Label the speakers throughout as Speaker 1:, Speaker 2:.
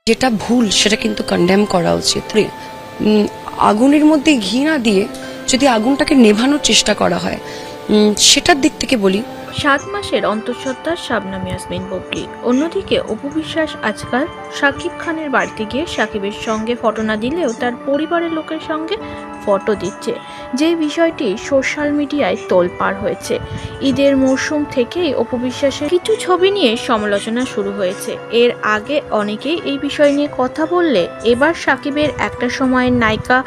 Speaker 1: যেটা ভুল সেটা কিন্তু কন্ডেম করা উচিত। আগুনের মধ্যে ঘি না দিয়ে যদি আগুনটাকে নেভানোর চেষ্টা করা হয়, সেটার দিক থেকে বলি
Speaker 2: 7 মাসের অন্তঃসত্ত্বা শাবনাম ইয়াসমিন বুবলি। অন্যদিকে অপু বিশ্বাস আজকাল শাকিব খানের বাড়িতে গিয়ে শাকিবের সঙ্গে ফটো না দিলেও তার পরিবারের লোকের সঙ্গে ফটো দিচ্ছে, যে বিষয়টি সোশ্যাল মিডিয়ায় তোলপাড় হয়েছে। ঈদের মরশুম থেকেই অপু বিশ্বাসের কিছু ছবি নিয়ে সমালোচনা শুরু হয়েছে। এর আগে অনেকেই এই বিষয় নিয়ে কথা বললে এবার শাকিবের একটা সময়ের নায়িকা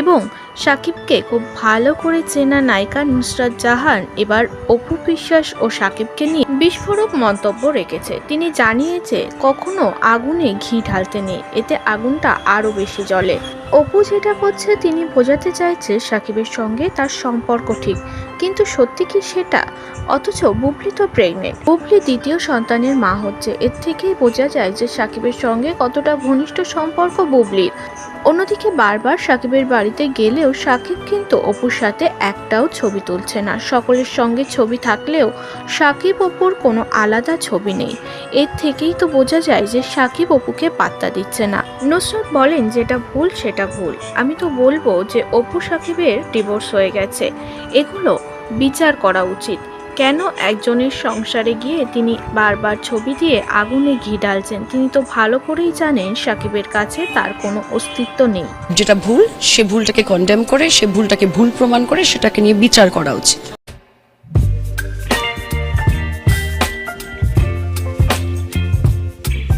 Speaker 2: এবং শাকিবকে খুব ভালো করে চেনা নায়িকা নুসরাত জাহান এবার অপু বিশ্বাস ও শাকিবকে নিয়ে বিস্ফোরক মন্তব্য রেখেছে। তিনি জানিয়েছে কখনো আগুনে ঘি ঢালতে নেই, এতে আগুনটা আরো বেশি জ্বলে। অপু যেটা করছে তিনি বোঝাতে চাইছে শাকিবের সঙ্গে তার সম্পর্ক ঠিক, কিন্তু সত্যি কি সেটা? অথচ বুবলি তো প্রেগনেন্ট, বুবলি দ্বিতীয় সন্তানের মা হচ্ছে। এর থেকেই বোঝা যায় যে শাকিবের সঙ্গে কতটা ঘনিষ্ঠ সম্পর্ক বুবলির। অন্যদিকে বারবার শাকিবের বাড়িতে গেলেও শাকিব কিন্তু অপুর সাথে একটাও ছবি তুলছে না। সকলের সঙ্গে ছবি থাকলেও শাকিব অপুর কোনো আলাদা ছবি নেই। এর থেকেই তো বোঝা যায় যে শাকিব অপুকে পাত্তা দিচ্ছে না। নুসরাত বলেন, যেটা ভুল সেটা ভুল। আমি তো বলবো যে অপু শাকিবের ডিভোর্স হয়ে গেছে, এগুলো বিচার করা উচিত। কেন একজনের সংসারে গিয়ে তিনি বারবার ছবি দিয়ে আগুনে ঘি ঢালছেন? তিনি তো ভালো করেই জানেন শাকিবের কাছে তার কোনো অস্তিত্ব নেই।
Speaker 1: যেটা ভুল সে ভুলটাকে কন্ডেম করে, সে ভুলটাকে ভুল প্রমাণ করে সেটাকে নিয়ে বিচার করা উচিত।